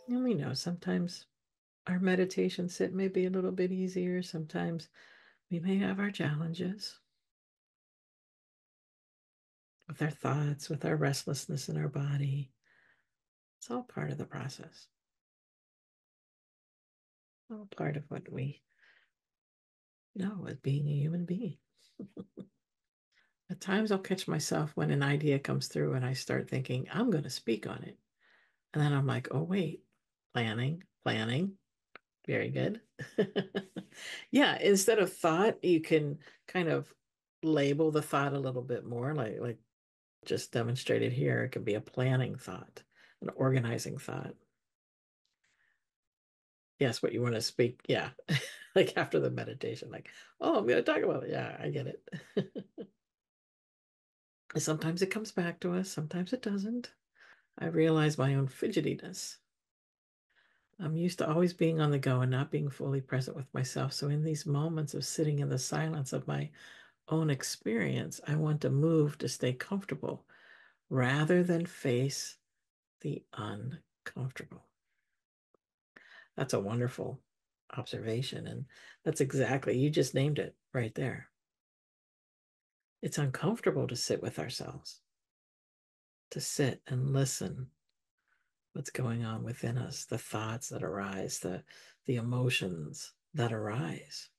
And we know sometimes our meditation sit may be a little bit easier. Sometimes we may have our challenges with our thoughts, with our restlessness in our body. It's all part of the process, all part of what we know as being a human being. At times I'll catch myself when an idea comes through and I start thinking, I'm going to speak on it. And then I'm like, oh, wait, planning. Very good. Yeah, instead of thought, you can kind of label the thought a little bit more, like just demonstrated here. It can be a planning thought, an organizing thought. Yes, what you want to speak. Yeah. Like after the meditation, like, oh, I'm going to talk about it. Yeah, I get it. Sometimes it comes back to us, sometimes it doesn't. I realize my own fidgetiness. I'm used to always being on the go and not being fully present with myself. So, in these moments of sitting in the silence of my own experience, I want to move to stay comfortable rather than face the uncomfortable. That's a wonderful observation. And that's exactly, you just named it right there. It's uncomfortable to sit with ourselves, to sit and listen what's going on within us, the thoughts that arise, the emotions that arise.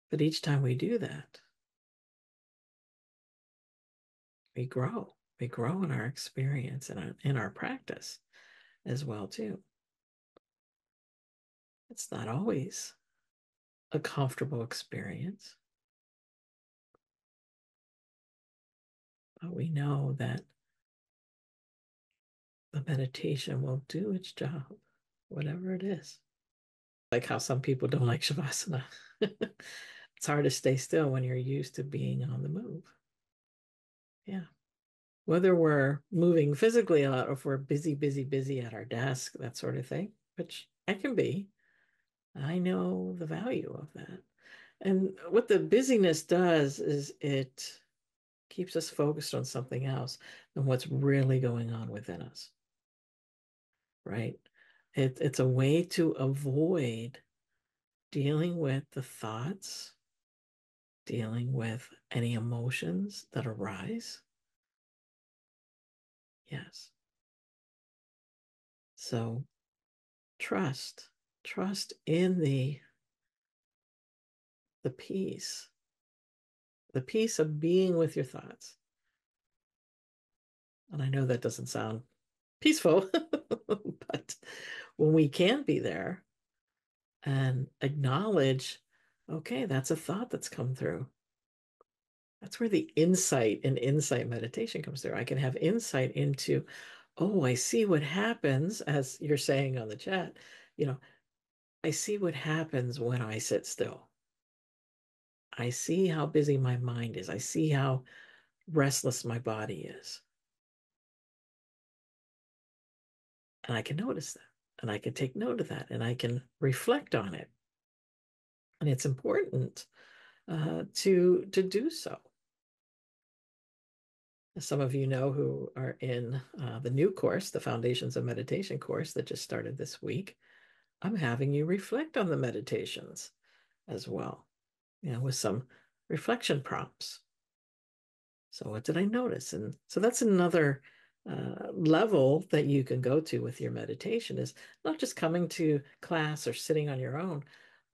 But each time we do that, we grow. We grow in our experience and in our practice as well too. It's not always a comfortable experience, but we know that the meditation will do its job, whatever it is. Like how some people don't like Shavasana. It's hard to stay still when you're used to being on the move. Yeah. Whether we're moving physically a lot or if we're busy at our desk, that sort of thing, which I can be. I know the value of that. And what the busyness does is it keeps us focused on something else than what's really going on within us, right? It's a way to avoid dealing with the thoughts, dealing with any emotions that arise. Yes. So trust, trust in the peace, the peace of being with your thoughts. And I know that doesn't sound peaceful, but when we can be there and acknowledge, okay, that's a thought that's come through. That's where the insight and insight meditation comes through. I can have insight into, oh, I see what happens, as you're saying on the chat, you know, I see what happens when I sit still. I see how busy my mind is. I see how restless my body is. And I can notice that. And I can take note of that and I can reflect on it. And it's important to do so. As some of you know who are in the new course, the Foundations of Meditation course that just started this week, I'm having you reflect on the meditations as well, with some reflection prompts. So, what did I notice? And so that's another level that you can go to with your meditation is not just coming to class or sitting on your own,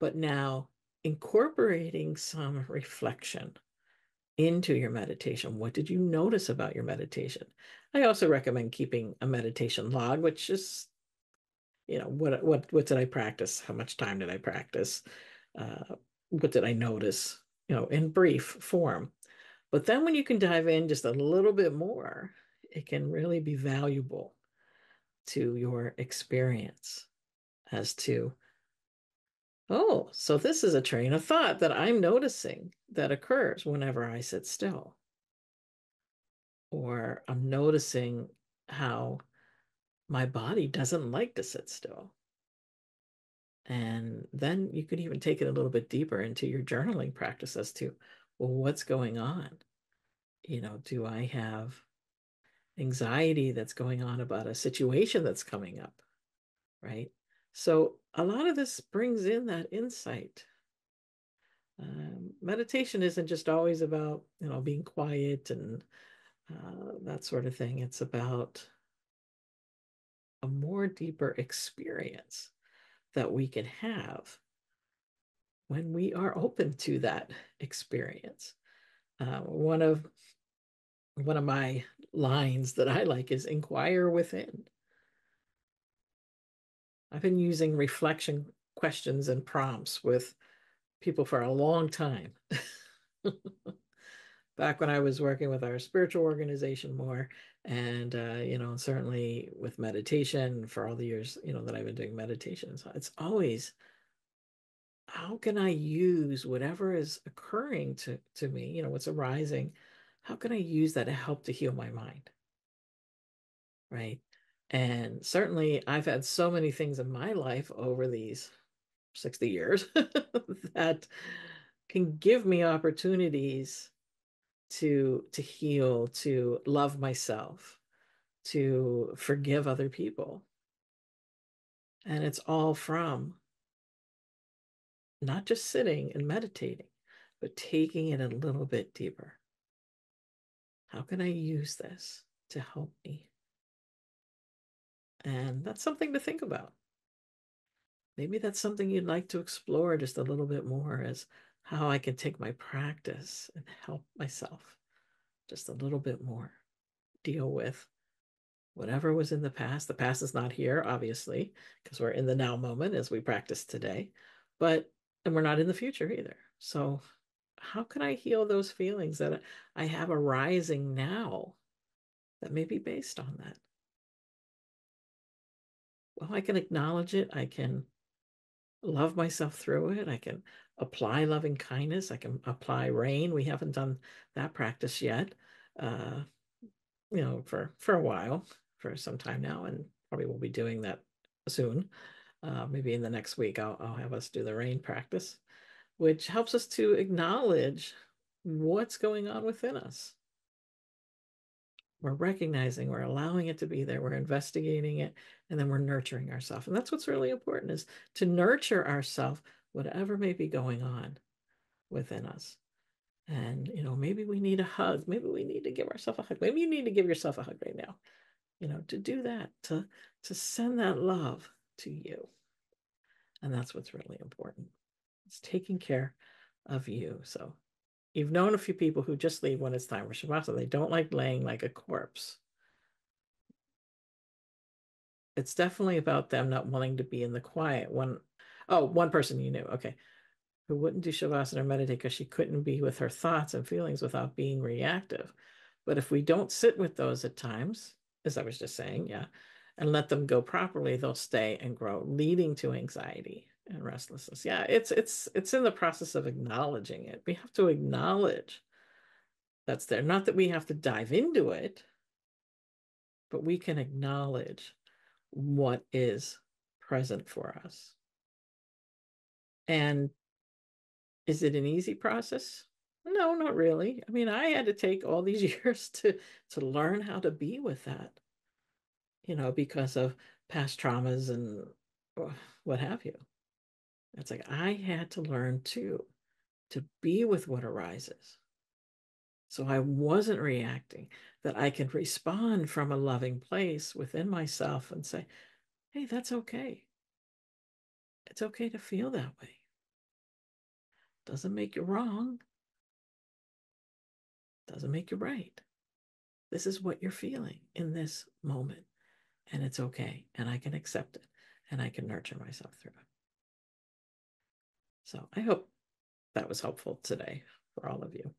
but now incorporating some reflection into your meditation. What did you notice about your meditation? I also recommend keeping a meditation log, which is, what did I practice? How much time did I practice? What did I notice? In brief form. But then when you can dive in just a little bit more, it can really be valuable to your experience as to, oh, so this is a train of thought that I'm noticing that occurs whenever I sit still. Or I'm noticing how my body doesn't like to sit still. And then you could even take it a little bit deeper into your journaling practice as to, well, what's going on? Do I have anxiety that's going on about a situation that's coming up, right? So a lot of this brings in that insight. Meditation isn't just always about, being quiet and that sort of thing. It's about a more deeper experience that we can have when we are open to that experience. One of my lines that I like is inquire within. I've been using reflection questions and prompts with people for a long time. Back when I was working with our spiritual organization more, and certainly with meditation for all the years, that I've been doing meditation. So it's always, how can I use whatever is occurring to me, what's arising, how can I use that to help to heal my mind? Right. And certainly I've had so many things in my life over these 60 years that can give me opportunities to heal, to love myself, to forgive other people. And it's all from not just sitting and meditating, but taking it a little bit deeper. How can I use this to help me? And that's something to think about. Maybe that's something you'd like to explore just a little bit more, as how I can take my practice and help myself just a little bit more deal with whatever was in the past. The past is not here, obviously, because we're in the now moment as we practice today, and we're not in the future either. So, how can I heal those feelings that I have arising now that may be based on that? Well, I can acknowledge it. I can love myself through it. I can apply loving kindness. I can apply rain. We haven't done that practice yet, uh, for a while, for some time now, and probably will be doing that soon. Maybe in the next week, I'll have us do the rain practice, which helps us to acknowledge what's going on within us. We're recognizing, we're allowing it to be there, we're investigating it, and then we're nurturing ourselves. And that's what's really important, is to nurture ourselves, whatever may be going on within us. And, maybe we need a hug. Maybe we need to give ourselves a hug. Maybe you need to give yourself a hug right now, to do that, to send that love to you. And that's what's really important. It's taking care of you. So you've known a few people who just leave when it's time for Shavasana. They don't like laying like a corpse. It's definitely about them not wanting to be in the quiet. One person you knew, okay, who wouldn't do Shavasana or meditate because she couldn't be with her thoughts and feelings without being reactive. But if we don't sit with those at times, as I was just saying, yeah, and let them go properly, they'll stay and grow, leading to anxiety and restlessness. Yeah, it's in the process of acknowledging it. We have to acknowledge that's there. Not that we have to dive into it, but we can acknowledge what is present for us. And is it an easy process? No, not really. I mean, I had to take all these years to learn how to be with that, because of past traumas and what have you. It's like I had to learn too to be with what arises. So I wasn't reacting, that I can respond from a loving place within myself and say, hey, that's okay. It's okay to feel that way. Doesn't make you wrong. Doesn't make you right. This is what you're feeling in this moment, and it's okay. And I can accept it, and I can nurture myself through it. So I hope that was helpful today for all of you.